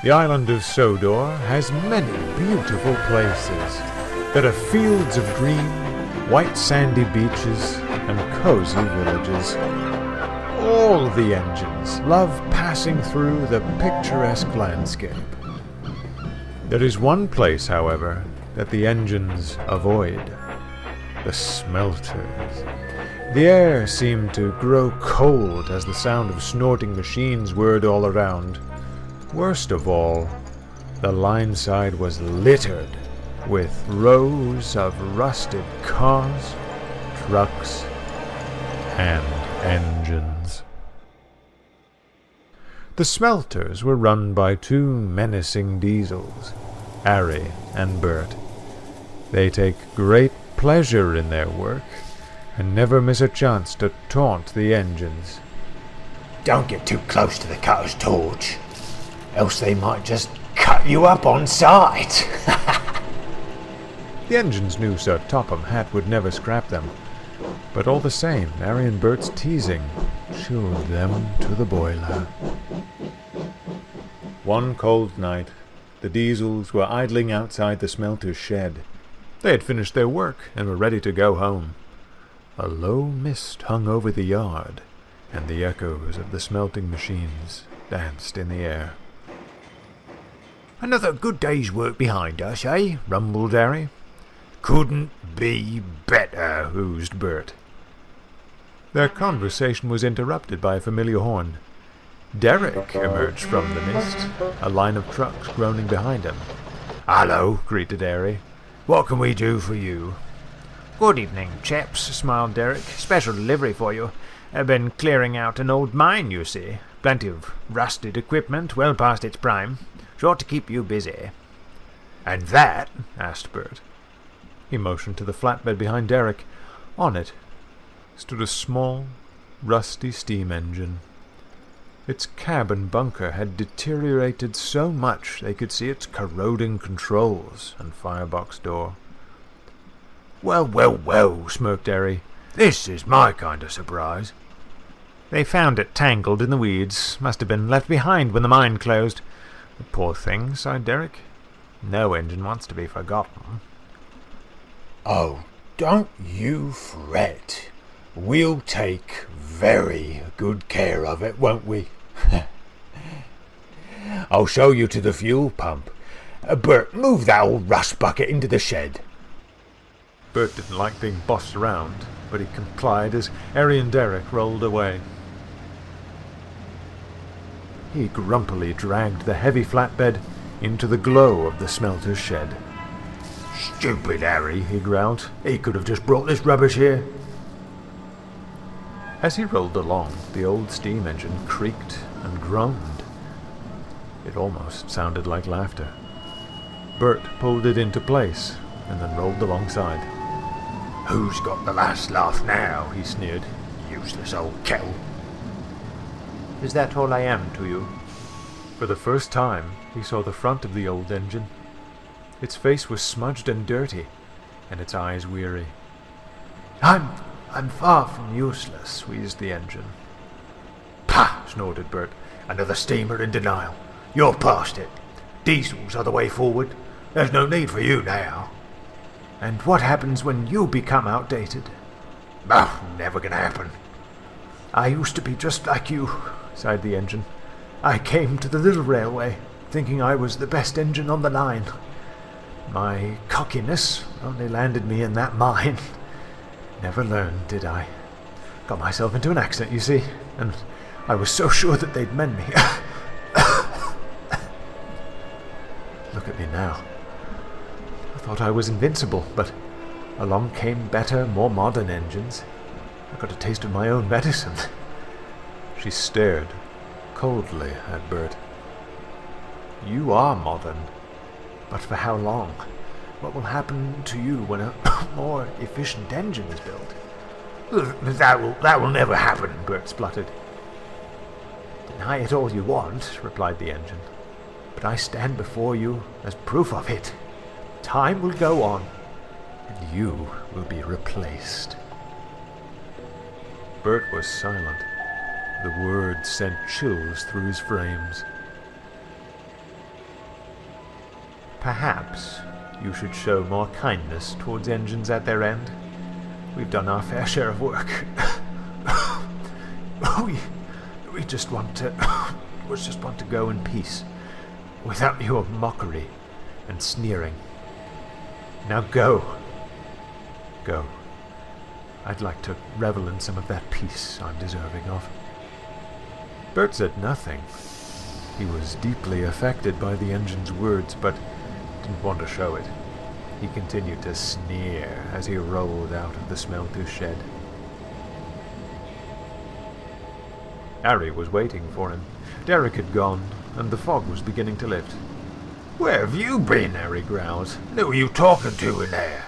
The island of Sodor has many beautiful places. There are fields of green, white sandy beaches, and cozy villages. All the engines love passing through the picturesque landscape. There is one place, however, that the engines avoid: the smelters. The air seemed to grow cold as the sound of snorting machines whirred all around. Worst of all, the line side was littered with rows of rusted cars, trucks, and engines. The smelters were run by two menacing diesels, Arry and Bert. They take great pleasure in their work and never miss a chance to taunt the engines. Don't get too close to the cutter's torch, else they might just cut you up on sight. The engines knew Sir Topham Hatt would never scrap them, but all the same, Arry and Bert's teasing chilled them to the boiler. One cold night, the diesels were idling outside the smelter's shed. They had finished their work and were ready to go home. A low mist hung over the yard, and the echoes of the smelting machines danced in the air. "Another good day's work behind us, eh?" rumbled Arry. "Couldn't be better," oozed Bert. Their conversation was interrupted by a familiar horn. Derek emerged from the mist, a line of trucks groaning behind him. "Hello," greeted Arry. "What can we do for you?" "Good evening, chaps," smiled Derek. "Special delivery for you. I've been clearing out an old mine, you see. Plenty of rusted equipment, well past its prime. Sure to keep you busy." "And that?" asked Bert. He motioned to the flatbed behind Derek. On it stood a small, rusty steam engine. Its cabin bunker had deteriorated so much they could see its corroding controls and firebox door. Well, smirked Arry. "This is my kind of surprise." "They found it tangled in the weeds. Must have been left behind when the mine closed." "The poor thing," sighed Derek. "No engine wants to be forgotten." "Oh, don't you fret. We'll take very good care of it, won't we? I'll show you to the fuel pump. Bert, move that old rust bucket into the shed." Bert didn't like being bossed around, but he complied as Arry and Derek rolled away. He grumpily dragged the heavy flatbed into the glow of the smelter's shed. "Stupid Arry," he growled. "He could have just brought this rubbish here." As he rolled along, the old steam engine creaked and groaned. It almost sounded like laughter. Bert pulled it into place and then rolled alongside. "Who's got the last laugh now?" he sneered. "Useless old kettle." "Is that all I am to you?" For the first time, he saw the front of the old engine. Its face was smudged and dirty, and its eyes weary. I'm far from useless," wheezed the engine. "Pah!" snorted Bert. "Another steamer in denial. You're past it. Diesels are the way forward. There's no need for you now." "And what happens when you become outdated?" "Oh, never gonna happen." "I used to be just like you," sighed the engine. "I came to the little railway, thinking I was the best engine on the line. My cockiness only landed me in that mine. Never learned, did I? Got myself into an accident, you see, and I was so sure that they'd mend me. Look at me now. I thought I was invincible, but along came better, more modern engines. I got a taste of my own medicine." She stared coldly at Bert. "You are modern, but for how long? What will happen to you when a more efficient engine is built?" That will never happen," Bert spluttered. "Deny it all you want," replied the engine, "but I stand before you as proof of it. Time will go on, and you will be replaced." Bert was silent. The words sent chills through his frames. Perhaps you should show more kindness towards engines at their end. We've done our fair share of work. we just want to go in peace, without your mockery and sneering. Now go. Go. I'd like to revel in some of that peace I'm deserving of. Bert said nothing. He was deeply affected by the engine's words, but didn't want to show it. He continued to sneer as he rolled out of the smelter shed. Arry was waiting for him. Derek had gone, and the fog was beginning to lift. "Where have you been?" Arry growled. "Who are you talking to in there?"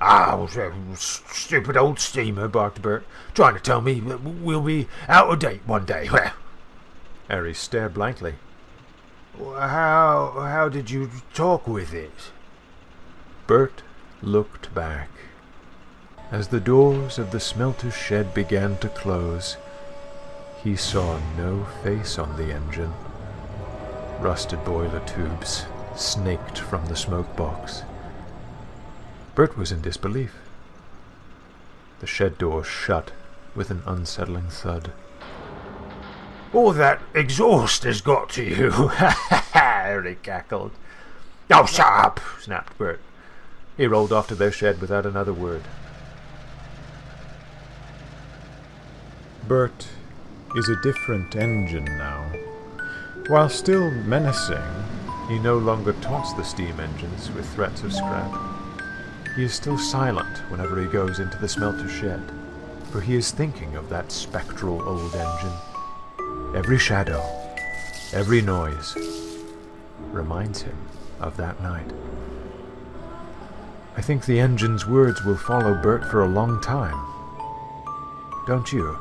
"Ah, stupid old steamer," barked Bert, "trying to tell me that we'll be out of date one day." Arry stared blankly. How did you talk with it?" Bert looked back. As the doors of the smelter shed began to close, he saw no face on the engine. Rusted boiler tubes snaked from the smoke box. Bert was in disbelief. The shed door shut with an unsettling thud. "All that exhaust has got to you," Arry cackled. "Oh, shut up," snapped Bert. He rolled off to their shed without another word. Bert is a different engine now. While still menacing, He no longer taunts the steam engines with threats of scrap. He is still silent whenever he goes into the smelter shed, for he is thinking of that spectral old engine. Every shadow, every noise, reminds him of that night. I think the engine's words will follow Bert for a long time. Don't you?